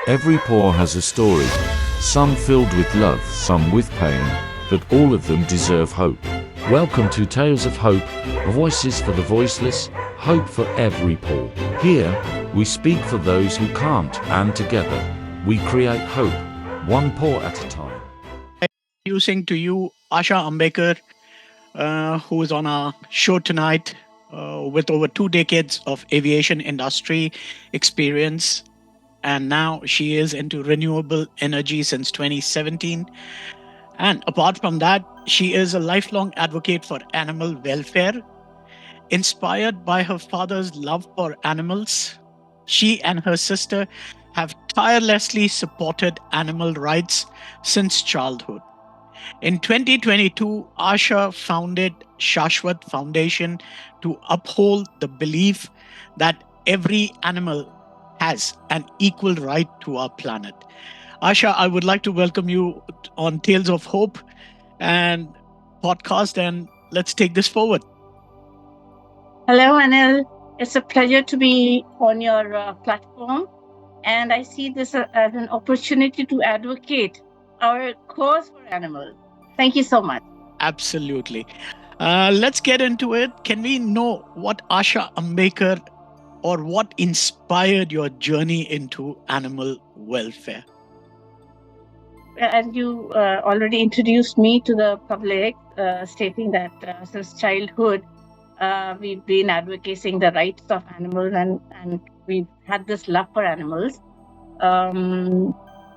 Every paw has a story, some filled with love, some with pain, but all of them deserve hope. Welcome to Tales of Hope, voices for the voiceless, hope for every paw. Here, we speak for those who can't, and together, we create hope, one paw at a time. Introducing to you Asha Ambekar, who is on our show tonight with over 2 decades of aviation industry experience. And now she is into renewable energy since 2017. And apart from that, she is a lifelong advocate for animal welfare. Inspired by her father's love for animals, she and her sister have tirelessly supported animal rights since childhood. In 2022, Asha founded Shashwat Foundation to uphold the belief that every animal has an equal right to our planet. Asha, I would like to welcome you on Tales of Hope and podcast, and let's take this forward. Hello, Anil. It's a pleasure to be on your platform, and I see this as an opportunity to advocate our cause for animals. Thank you so much. Absolutely. Let's get into it. Can we know what Asha Ambekar or what inspired your journey into animal welfare? As you already introduced me to the public, stating that since childhood, we've been advocating the rights of animals and we've had this love for animals.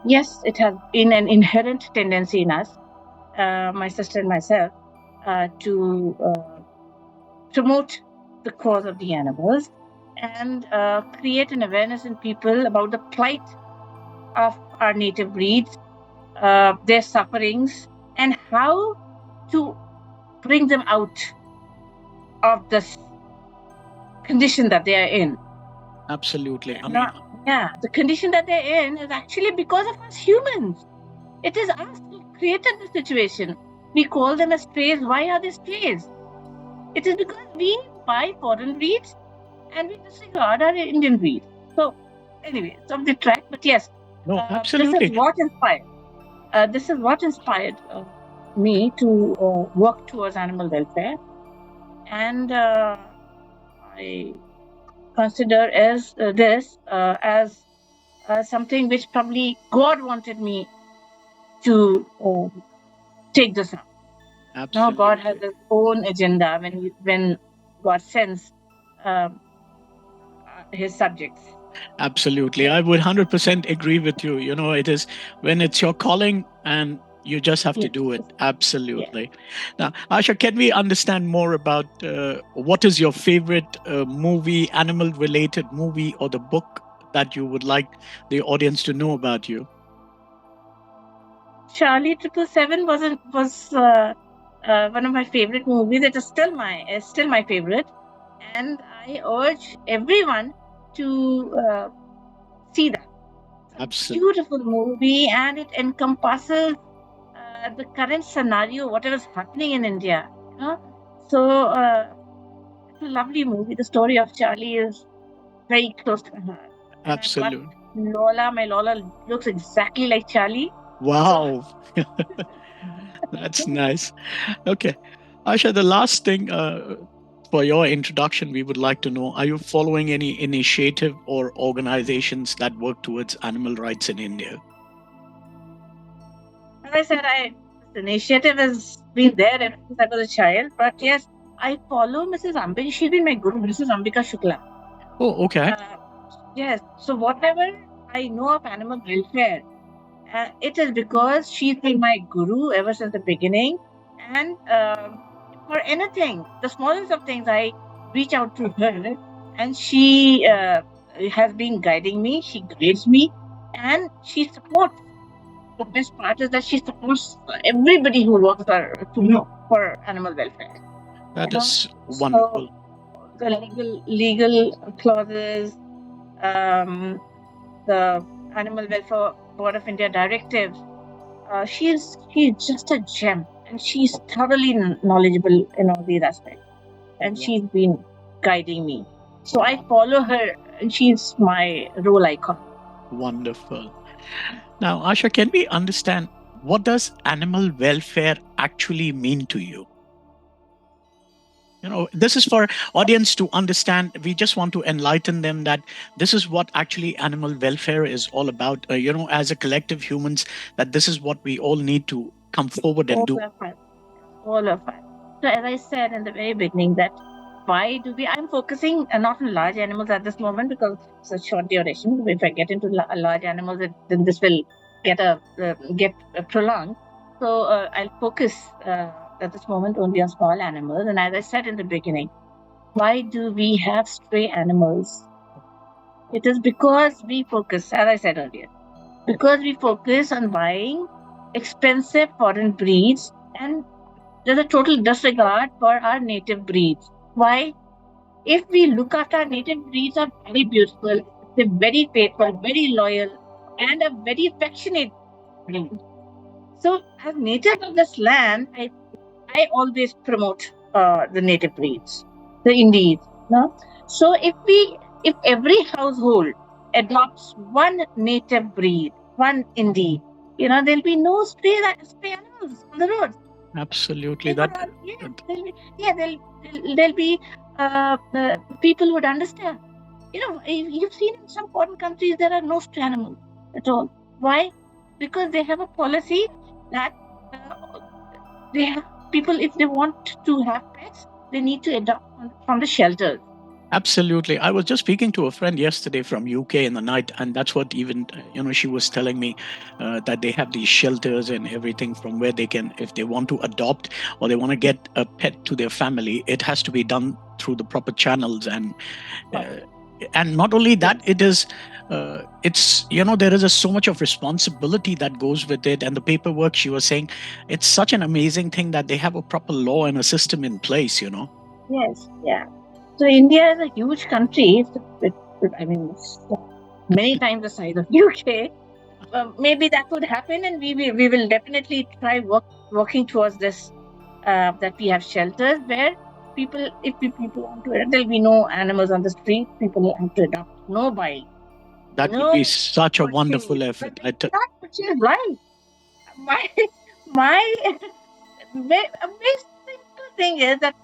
Yes, it has been an inherent tendency in us, my sister and myself, to promote the cause of the animals and create an awareness in people about the plight of our native breeds, their sufferings, and how to bring them out of this condition that they are in. Absolutely. The condition that they're in is actually because of us humans. It is us who created the situation. We call them as strays. Why are they strays? It is because we buy foreign breeds and we disregard our Indian breed. So, anyway, it's off the track. But yes, absolutely. This is what inspired me to work towards animal welfare. And I consider this as something which probably God wanted me to take this up. Now God has his own agenda when God sends his subjects. Absolutely. I would 100% agree with you. You know, it is when it's your calling and you just have to do it. Absolutely. Now, Asha, can we understand more about what is your favorite movie, animal-related movie, or the book that you would like the audience to know about you? Charlie 777 was one of my favorite movies. It is still my favorite, and I urge everyone to see that. It's a beautiful movie, and it encompasses the current scenario, whatever is happening in India. So it's a lovely movie. The story of Charlie is very close to my heart. Absolutely. My Lola looks exactly like Charlie. Wow. That's nice. Okay. Asha, the last thing for your introduction, we would like to know, are you following any initiative or organizations that work towards animal rights in India? As I said, this initiative has been there ever since I was a child. But yes, I follow Mrs. Ambekar. She's been my guru, Mrs. Ambekar Shukla. Oh, okay. Yes. So whatever I know of animal welfare, it is because she's been my guru ever since the beginning. And for anything, the smallest of things, I reach out to her, and she has been guiding me. She grades me, and she supports. The best part is that she supports everybody who works for animal welfare. That is wonderful. So the legal clauses, the Animal Welfare Board of India directives. She's just a gem, and she's thoroughly knowledgeable in all these aspects. And she's been guiding me. So I follow her, and she's my role icon. Wonderful. Now, Asha, can we understand what does animal welfare actually mean to you? This is for audience to understand. We just want to enlighten them that this is what actually animal welfare is all about. As a collective humans, that this is what we all need to come forward and All do. of us, all of us. So as I said in the very beginning, that why do we? I'm focusing not on large animals at this moment because it's a short duration. If I get into large animals, then this will get prolonged. So I'll focus at this moment only on small animals. And as I said in the beginning, why do we have stray animals? It is because we focus, as I said earlier, because we focus on buying expensive foreign breeds, and there's a total disregard for our native breeds. Why? If we look after our native breeds, are very beautiful, they're very faithful, very loyal, and a very affectionate breed. So, as native of this land, I always promote the native breeds, the Indies. No? So if every household adopts one native breed, one Indie, there'll be no stray animals on the road. Absolutely. There'll be people would understand. You've seen in some foreign countries there are no stray animals at all. Why? Because they have a policy that they have people, if they want to have pets, they need to adopt from the shelters. Absolutely. I was just speaking to a friend yesterday from UK in the night, and that's what even she was telling me that they have these shelters and everything from where they can, if they want to adopt or they want to get a pet to their family, it has to be done through the proper channels. And not only that, it's there is so much of responsibility that goes with it, and the paperwork she was saying, it's such an amazing thing that they have a proper law and a system in place. Yes, yeah. So India is a huge country. It's many times the size of UK. Maybe that would happen, and we will definitely try working towards this. That we have shelters where people, if people want to, there'll be no animals on the street. People have to adopt. No buy. That would be such a wonderful effort. Which is right. My a very simple thing is that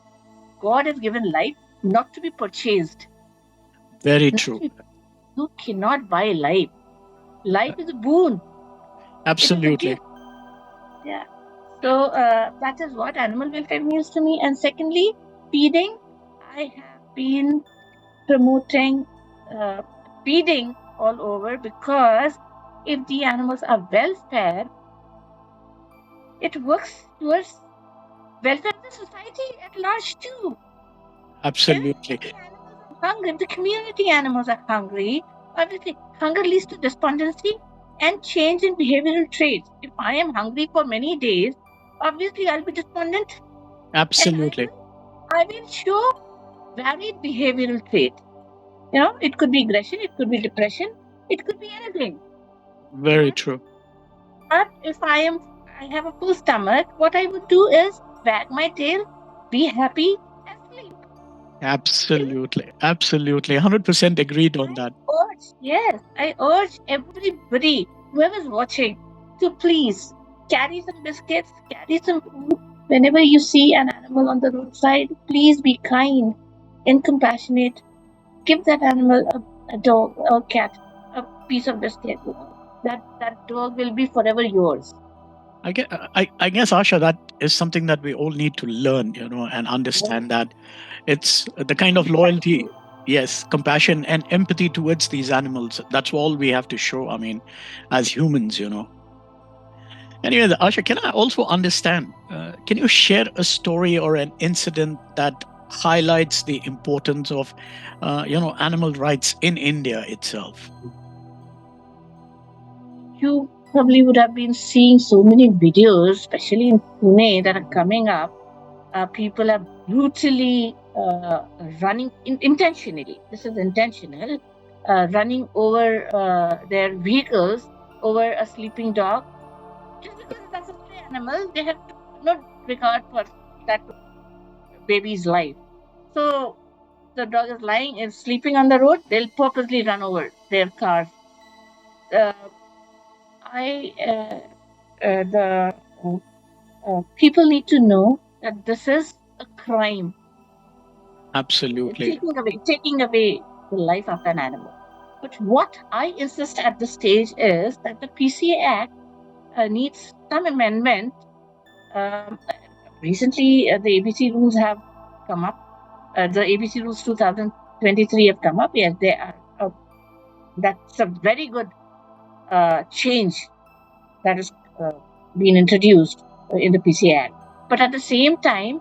God has given life not to be purchased. Very true. You cannot buy life. Life is a boon. Absolutely. Yeah. So that is what animal welfare means to me. And secondly, feeding. I have been promoting feeding all over, because if the animals are well fed, it works towards welfare of the society at large too. Absolutely. If the community animals are hungry, obviously hunger leads to despondency and change in behavioral traits. If I am hungry for many days, obviously I'll be despondent. Absolutely. I will show varied behavioral traits. It could be aggression, it could be depression, it could be anything. Very true. But if I have a full stomach, what I would do is wag my tail, be happy, and sleep. Absolutely. 100% agreed on that. I urge everybody, whoever's watching, to please carry some biscuits, carry some food. Whenever you see an animal on the roadside, please be kind and compassionate. Give that animal a dog or cat a piece of biscuit. That dog will be forever yours. I guess, Asha, that is something that we all need to learn, and understand that it's the kind of loyalty, yes, compassion and empathy towards these animals. That's all we have to show. I mean, as humans. Anyway, Asha, can I also understand? Can you share a story or an incident that highlights the importance of, animal rights in India itself? You probably would have been seeing so many videos, especially in Pune, that are coming up. People are brutally running intentionally. This is intentional, running over their vehicles over a sleeping dog. Just because that's a stray animal, they have no regard for that baby's life. So the dog is sleeping on the road. They'll purposely run over their cars. the people need to know that this is a crime. Absolutely. Taking away the life of an animal. But what I insist at this stage is that the PCA Act needs some amendment. Um, Recently, the ABC rules have come up. The ABC rules 2023 have come up. Yes, they are. That's a very good change that has been introduced in the PCA Act. But at the same time,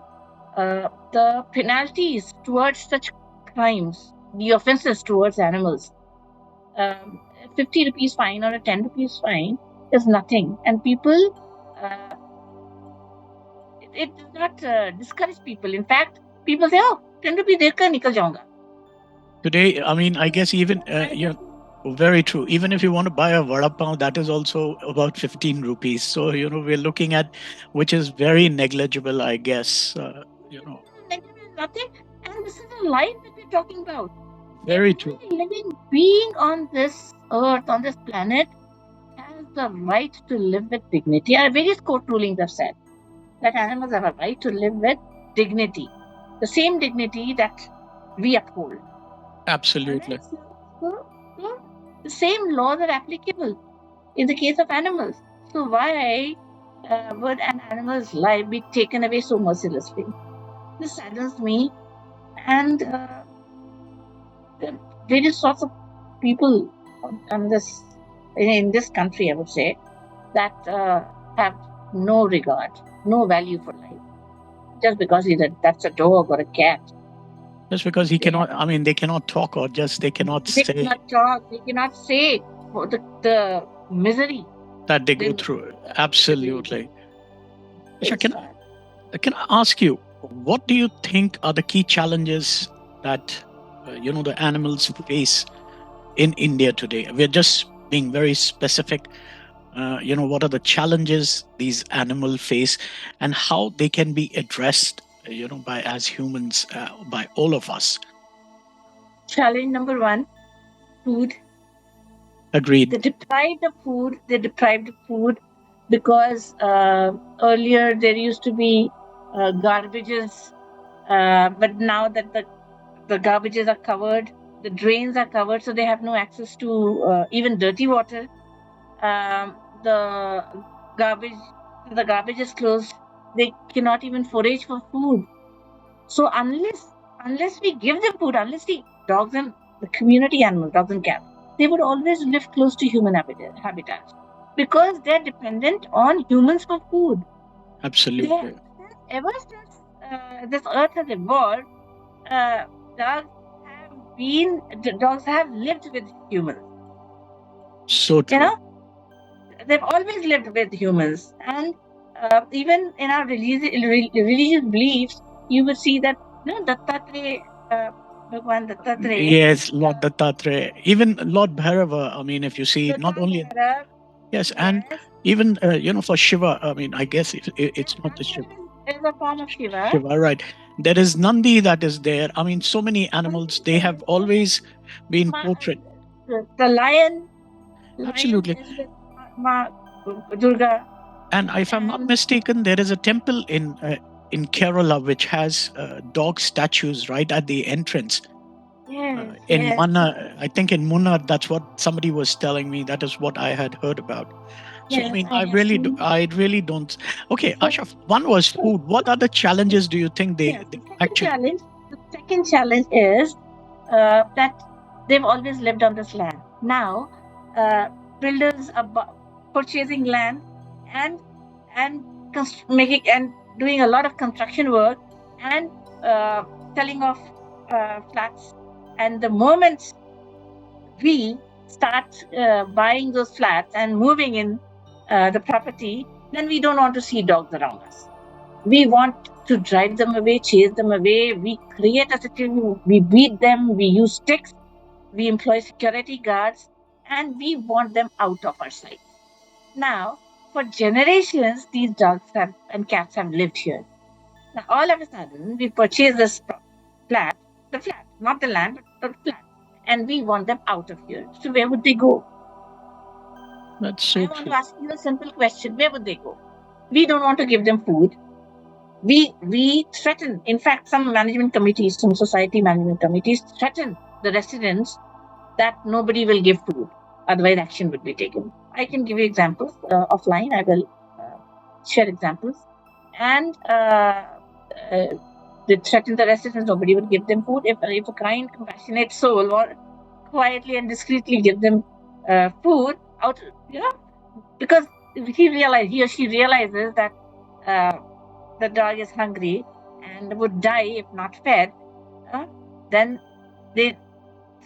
the penalties towards such crimes, the offenses towards animals, um, 50 rupees fine or a 10 rupees fine is nothing. And people, uh, it does not discourage people. In fact, people say, oh, 10 rupees dekar nikal jaunga. Today, I mean, I guess even, very true. Even if you want to buy a vada pav, that is also about 15 rupees. So, we're looking at, which is very negligible, I guess. Nothing. And this is a life that we're talking about. Very true. Every living being on this earth, on this planet, has the right to live with dignity. Various court rulings have said that animals have a right to live with dignity, the same dignity that we uphold. Absolutely. So the same laws are applicable in the case of animals. So why would an animal's life be taken away so mercilessly? This saddens me, and various sorts of people on this in this country, I would say, that have no regard, no value for life, just because that's a dog or a cat. Just because he cannot, I mean, they cannot talk, or just they cannot They say cannot talk. They cannot say the misery that they go through. Absolutely. Asha, can I ask you, what do you think are the key challenges that the animals face in India today? We're just being very specific. What are the challenges these animals face, and how they can be addressed? By as humans, by all of us. Challenge number one: food. Agreed. They're deprived of food. They're deprived of food because earlier there used to be garbages, but now that the garbages are covered, the drains are covered, so they have no access to even dirty water. The garbage, the garbage is closed. They cannot even forage for food. So unless we give them food, unless the dogs and the community animals, dogs and cats, they would always live close to human habitats because they're dependent on humans for food. Absolutely. Ever since this earth has evolved, uh, dogs dogs have lived with humans. So true. They've always lived with humans, and even in our religious beliefs, you would see that Dattatreya, Bhagwan Dattatreya. Yes, Lord Dattatreya, even Lord Bhairava. I mean, if you see, not only and even for Shiva. I mean, I guess it's not the Shiva. It's a form of Shiva. Shiva, right? There is Nandi that is there. I mean, so many animals. They have always been portrayed. The lion. Absolutely. Lion is with Ma Durga. And if I'm not mistaken, there is a temple in Kerala which has dog statues right at the entrance. In Munnar, I think in Munnar, that's what somebody was telling me. That is what I had heard about. So I mean, I really don't. Okay, Asha, one was food. What other challenges do you think they actually? The second challenge is that they've always lived on this land. Now, builders are purchasing land and making and doing a lot of construction work and selling off flats. And the moment we start buying those flats and moving in the property, then we don't want to see dogs around us. We want to drive them away, chase them away. We create a situation, we beat them, we use sticks, we employ security guards, and we want them out of our sight. Now, for generations, these dogs and cats have lived here. Now, all of a sudden, we purchase this flat, not the land, but the flat, and we want them out of here. So where would they go? That's so I want true. to ask you a simple question. Where would they go? We don't want to give them food. We threaten. In fact, some management committees, some society management committees threaten the residents that nobody will give food. Otherwise, action would be taken. I can give you examples offline. I will share examples. And they threaten the residents, nobody will give them food. If a kind, compassionate soul will quietly and discreetly give them food out, because he or she realizes that the dog is hungry and would die if not fed, then they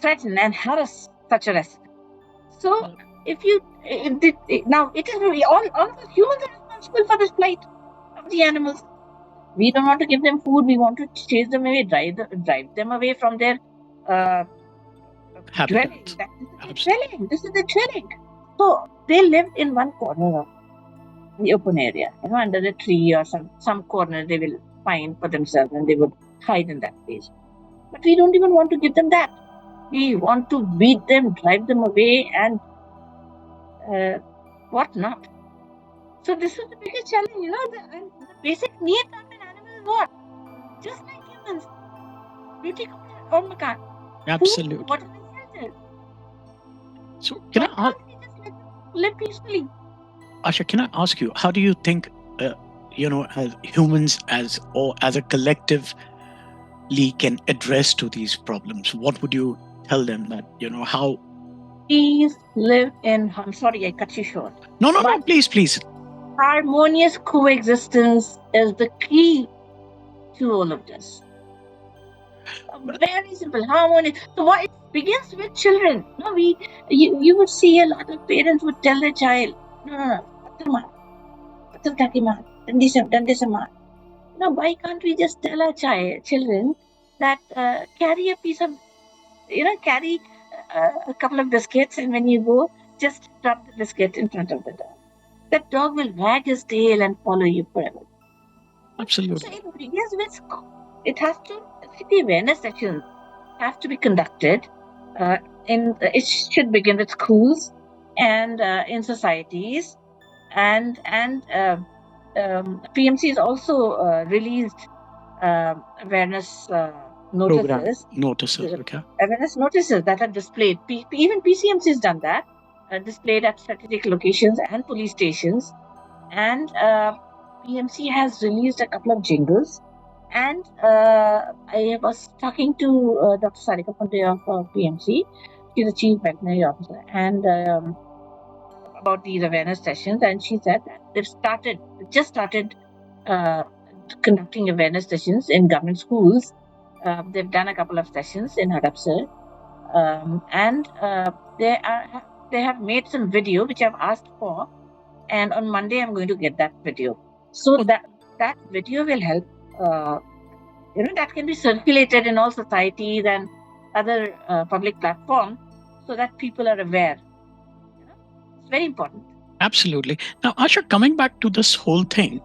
threaten and harass such a resident. So now it is all of us humans are responsible for this plight of the animals. We don't want to give them food. We want to chase them away, drive them away from their dwelling. This is the dwelling. So they live in one corner of the open area, under a tree or some corner they will find for themselves, and they would hide in that place. But we don't even want to give them that. We want to beat them, drive them away, and what not. So this is the biggest challenge, the basic need of an animal is what? Just like humans. Beauty or makan. Absolutely. Food, water, and shelter. So can I ask, we just let them live peacefully? Asha, can I ask you, how do you think, as humans, as a collectively can address to these problems? What would you tell them that, how? Please live in, I'm sorry, I cut you short. No, please. Harmonious coexistence is the key to all of this. Very simple, harmonious. So it begins with children. No, you would see a lot of parents would tell their child, no, why can't we just tell our children that carry a piece of, carry a couple of biscuits, and when you go, just drop the biscuit in front of the dog. That dog will wag his tail and follow you forever. Absolutely. So it begins with, the awareness sessions have to be conducted. It should begin with schools and in societies, and PMC has also released awareness notices. Okay. Awareness notices that are displayed. Even PCMC has done that, displayed at strategic locations and police stations. And PMC has released a couple of jingles. And I was talking to Dr. Sarika Pandey of PMC. She's the Chief Veterinary Officer. And about these awareness sessions. And she said that they've just started conducting awareness sessions in government schools. They've done a couple of sessions in Hadapsar. And they have made some video, which I've asked for. And on Monday, I'm going to get that video. So that video will help, that can be circulated in all societies and other public platforms so that people are aware. It's very important. Absolutely. Now, Asha, coming back to this whole thing,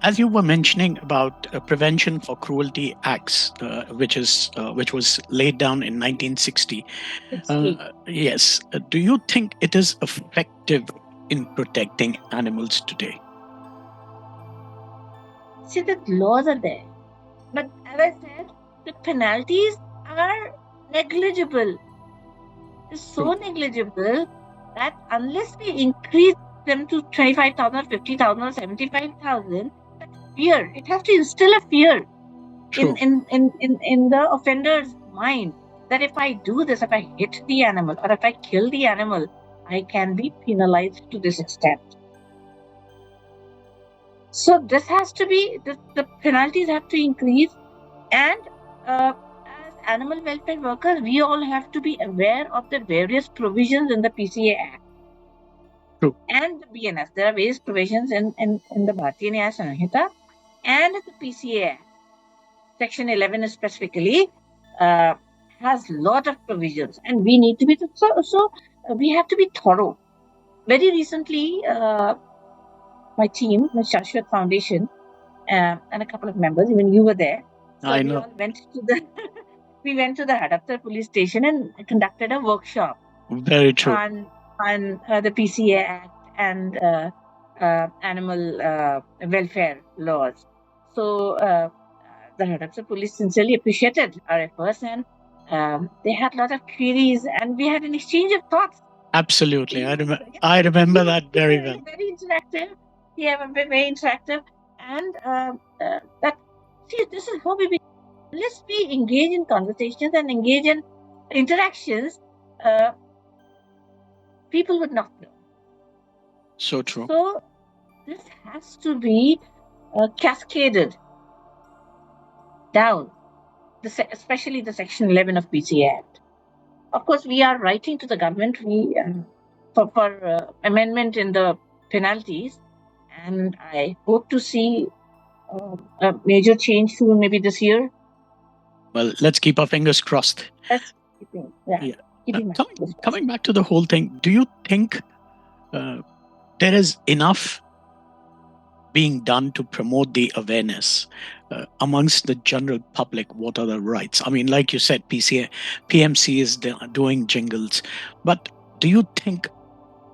as you were mentioning about prevention for cruelty acts, which was laid down in 1960. Yes. Do you think it is effective in protecting animals today? See, the laws are there, but as I said, the penalties are negligible. It's so negligible that unless we increase them to 25,000, 50,000, or 75,000, fear. It has to instill a fear in the offender's mind that if I do this, if I hit the animal or if I kill the animal, I can be penalized to this extent. So this has to be, the penalties have to increase, and as animal welfare workers, we all have to be aware of the various provisions in the PCA Act. True. And the BNS. There are various provisions in the Bharatiya Nyaya Sanhita and the PCA Act. Section 11 specifically has a lot of provisions, and we need to be we have to be thorough. Very recently, my team, the Shashwat Foundation, and a couple of members, even you were there. So I know. We went to the Hadapsar police station and conducted a workshop. Very true. On on the PCA Act and animal welfare laws. So the Hampshire police sincerely appreciated our efforts, and they had a lot of queries, and we had an exchange of thoughts. Absolutely. I remember that very well. Very interactive. Yeah, very interactive. And this is how we unless we engage in conversations and engage in interactions, people would not know. So true. So this has to be cascaded down, especially the Section 11 of PCA Act. Of course, we are writing to the government for amendment in the penalties, and I hope to see a major change soon, maybe this year. Well, let's keep our fingers crossed. Keeping coming back to the whole thing, do you think there is enough being done to promote the awareness amongst the general public? What are the rights? I mean, like you said, PMC is doing jingles, but do you think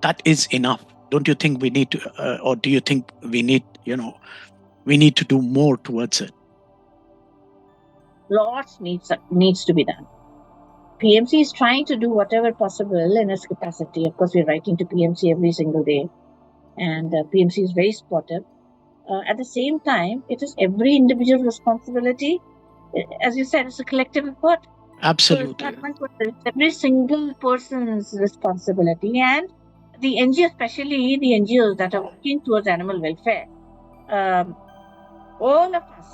that is enough? Don't you think we need to, or do you think we need to do more towards it? Lots needs to be done. PMC is trying to do whatever possible in its capacity. Of course, we're writing to PMC every single day, and PMC is very supportive. At the same time, it is every individual responsibility. As you said, it's a collective effort. Absolutely. So it's every single person's responsibility, and the NGO, especially the NGOs that are working towards animal welfare. All of us,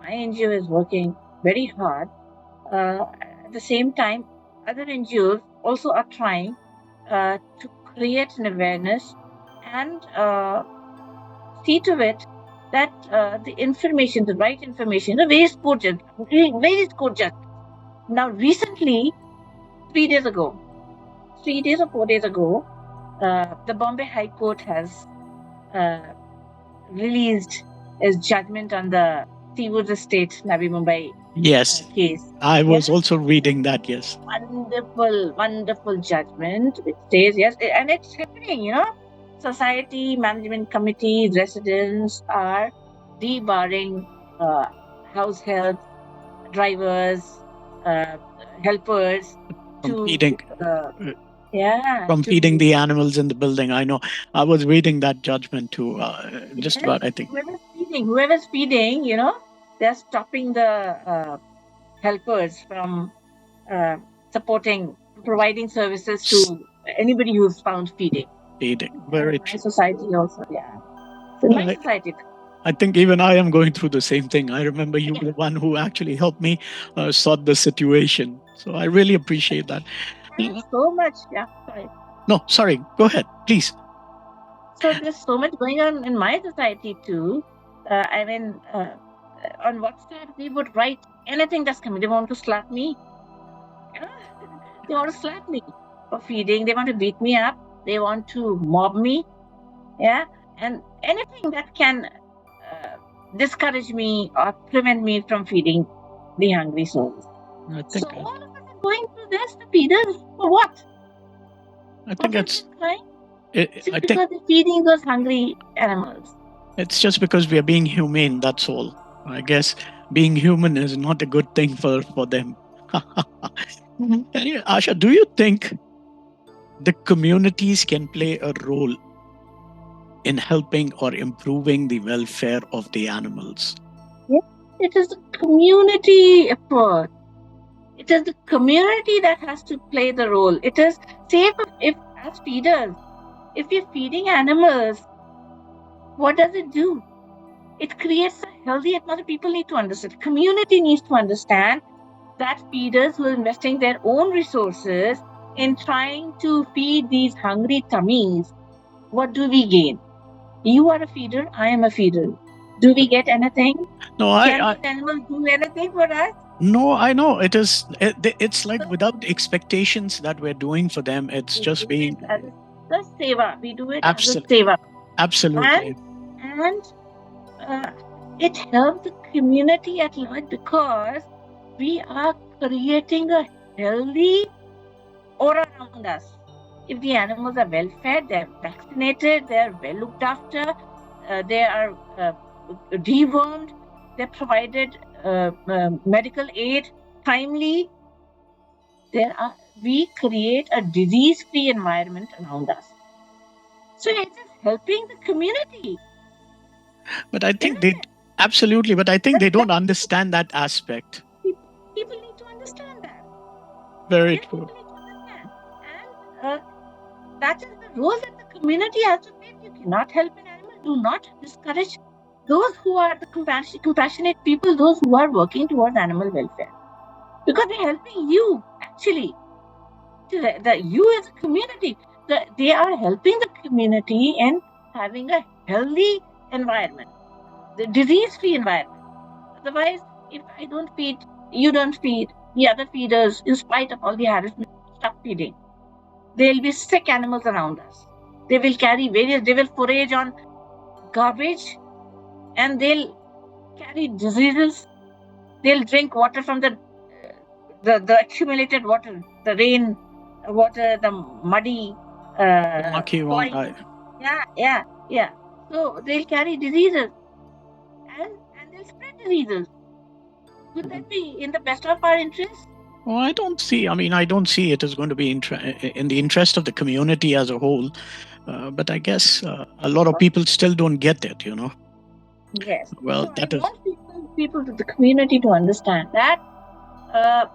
my NGO is working very hard. At the same time, other NGOs also are trying to create an awareness and see to it that the information, the right information, the very score judgment. Now, recently, 3 days or 4 days ago, the Bombay High Court has released its judgment on the Seawoods Estate, Navi Mumbai case. I was also reading that, yes. Wonderful judgment, which says, yes, and it's happening, Society, management committees, residents are debarring house help, drivers, helpers from feeding the animals in the building. I know. I was reading that judgment too. About, I think. Whoever's feeding, they're stopping the helpers from providing services to anybody who's found feeding. Very true. Society also, yeah. So my society. I think even I am going through the same thing. I remember you were the one who actually helped me sort the situation. So I really appreciate that. Thanks so much. Yeah, sorry. No, sorry. Go ahead, please. So there's so much going on in my society too. On WhatsApp, they would write anything that's coming. They want to slap me. They want to slap me for feeding. They want to beat me up. They want to mob me. Yeah. And anything that can discourage me or prevent me from feeding the hungry souls. So all of us are going through this, the feeders, for what? I think because they're feeding those hungry animals. It's just because we are being humane, that's all. I guess being human is not a good thing for them. Anyway, Asha, do you think the communities can play a role in helping or improving the welfare of the animals? Yes, it is a community effort. It is the community that has to play the role. It is safe if as feeders, if you're feeding animals, what does it do? It creates a healthy atmosphere. People need to understand. Community needs to understand that feeders who are investing their own resources in trying to feed these hungry tummies, what do we gain? You are a feeder, I am a feeder. Do we get anything? No, Can the animals do anything for us? No, I know. It's like without expectations that we're doing for them. It's just being the seva. We do it as a seva. Absolutely. And it helps the community at large because we are creating a healthy aura around us. if the animals are well fed, they're vaccinated, they're well looked after, they are dewormed, they're provided medical aid timely, we create a disease-free environment around us. So it is helping the community, But I think isn't they it? absolutely, but I think they don't understand that aspect. People need to understand that. Very Yes, true. people need to understand. And that is the role that the community has to play. If you cannot help an animal, do not discourage those who are the compassionate people, those who are working towards animal welfare. Because they're helping you, actually. You as a community, they are helping the community in having a healthy environment, the disease-free environment. Otherwise, if I don't feed, you don't feed, the other feeders, in spite of all the harassment, stop feeding. There'll be sick animals around us. They will they will forage on garbage and they'll carry diseases. They'll drink water from the accumulated water, the rain water, the muddy Lucky one. soil. Yeah. So they'll carry diseases and they'll spread diseases. Would that be in the best of our interests? Well, I don't see. I mean, I don't see it as going to be in the interest of the community as a whole. But I guess a lot of people still don't get it. Yes. Well, So I that is. want people to the community to understand that uh,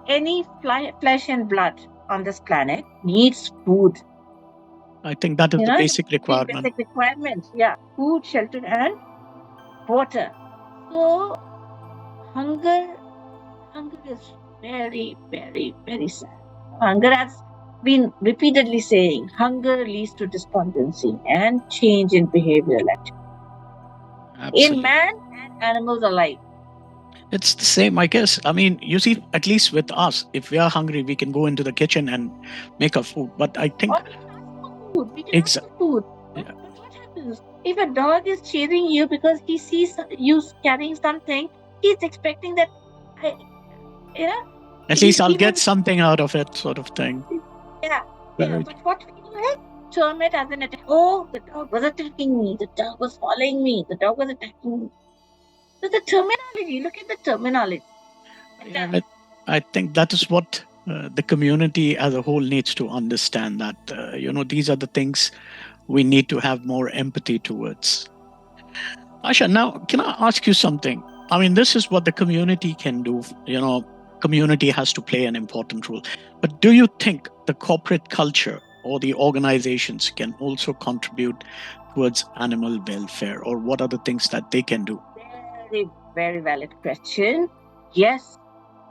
any flesh and blood on this planet needs food. I think that is the basic Three requirement. basic requirements. Yeah, food, shelter, and water. So hunger is very, very, very sad. Hunger has been repeatedly saying hunger leads to despondency and change in behavioral activity. Absolutely. In man and animals alike. It's the same, I guess. I mean, you see, at least with us, if we are hungry, we can go into the kitchen and make our food. But I think Or we can ask for food. We can ask for food. Yeah. But what happens? If a dog is chasing you because he sees you carrying something, he's expecting that, at least I'll get something out of it, sort of thing. Yeah. But what we do is term it as an attack. Oh, the dog was attacking me. The dog was following me. The dog was attacking me. So the terminology, look at the terminology. Yeah, I think that is what the community as a whole needs to understand, that, these are the things we need to have more empathy towards. Asha, now, can I ask you something? I mean, this is what the community can do. Community has to play an important role. But do you think the corporate culture or the organizations can also contribute towards animal welfare, or what are the things that they can do? Very, very valid question. Yes,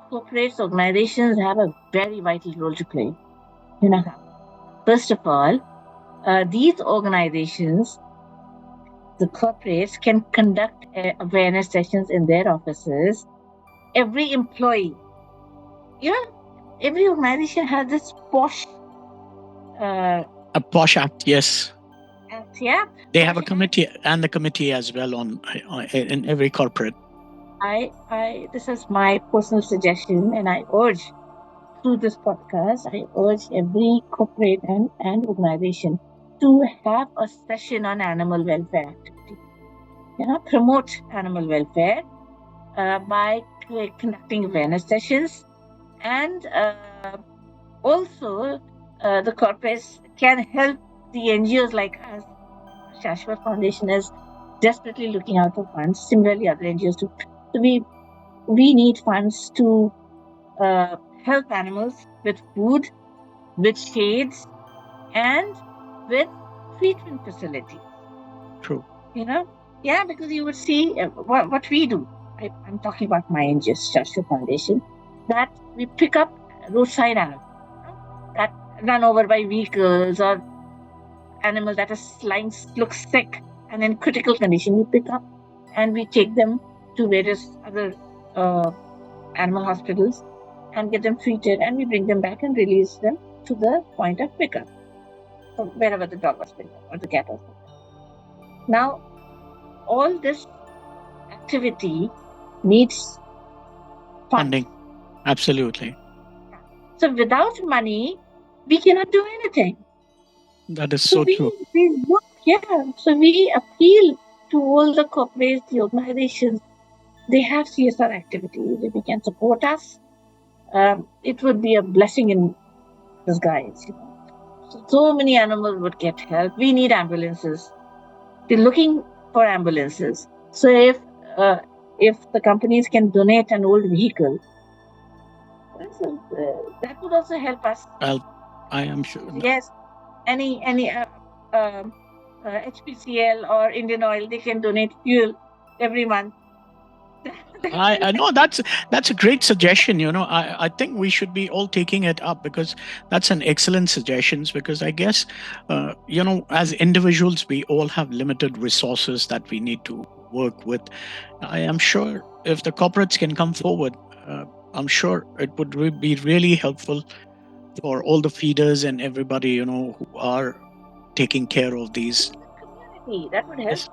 corporate organizations have a very vital role to play. First of all, these organizations, the corporates, can conduct awareness sessions in their offices. Every employee, every organization has this POSH. A POSH Act, yes. Act, yeah. They have a committee and the committee as well in every corporate. This is my personal suggestion, and I urge through this podcast, I urge every corporate and organization to have a session on animal welfare activity. Promote animal welfare by conducting awareness sessions, and also the corporates can help the NGOs like us. Shashwat Foundation is desperately looking out for funds. Similarly, other NGOs too. So we need funds to help animals with food, with shades, and with treatment facilities. True. Because you would see what we do. I'm talking about my NGO, Shashwat Foundation, that we pick up roadside animals that run over by vehicles, or animals that look sick and in critical condition. We pick up and we take them to various other animal hospitals and get them treated, and we bring them back and release them to the point of pickup, from wherever the dog was picked up or the cat was picked up. Now, all this activity needs funding. Absolutely. So without money, we cannot do anything. That is So so true. we look, so we appeal to all the corporates, the organizations. They have CSR activities. If they can support us, it would be a blessing in disguise. So many animals would get help. We need ambulances. They're looking for ambulances. So uh, if the companies can donate an old vehicle, that would also help us. I am sure. Yes, any um, HPCL or Indian Oil, they can donate fuel every month. I know that's a great suggestion. I think we should be all taking it up, because that's an excellent suggestions. Because I guess, as individuals, we all have limited resources that we need to work with. I am sure if the corporates can come forward, I'm sure it would be really helpful for all the feeders and everybody, who are taking care of these. Community, that would help. Yes.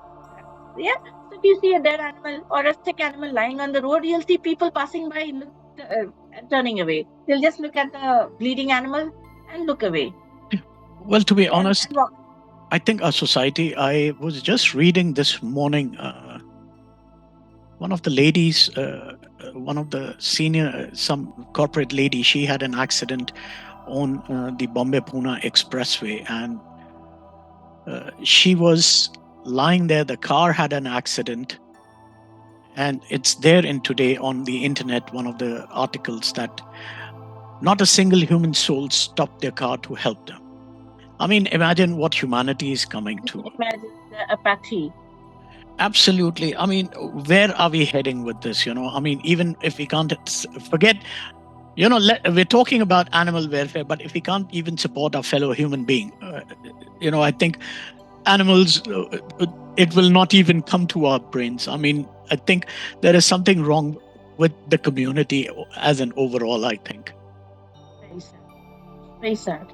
Yeah. So if you see a dead animal or a sick animal lying on the road, you'll see people passing by turning away. They'll just look at the bleeding animal and look away. Well, to be honest, And walk. I think our society, I was just reading this morning, one of the ladies, one of the senior, some corporate lady, she had an accident on the Bombay Pune Expressway, and she was lying there. The car had an accident, and it's there in today on the internet, one of the articles, that not a single human soul stopped their car to help them. I mean, imagine what humanity is coming to. Imagine the apathy. Absolutely. I mean, where are we heading with this? I mean, even if we can't forget, we're talking about animal welfare, but if we can't even support our fellow human being, I think animals, it will not even come to our brains. I mean, I think there is something wrong with the community as an overall, I think. Very sad. Very sad.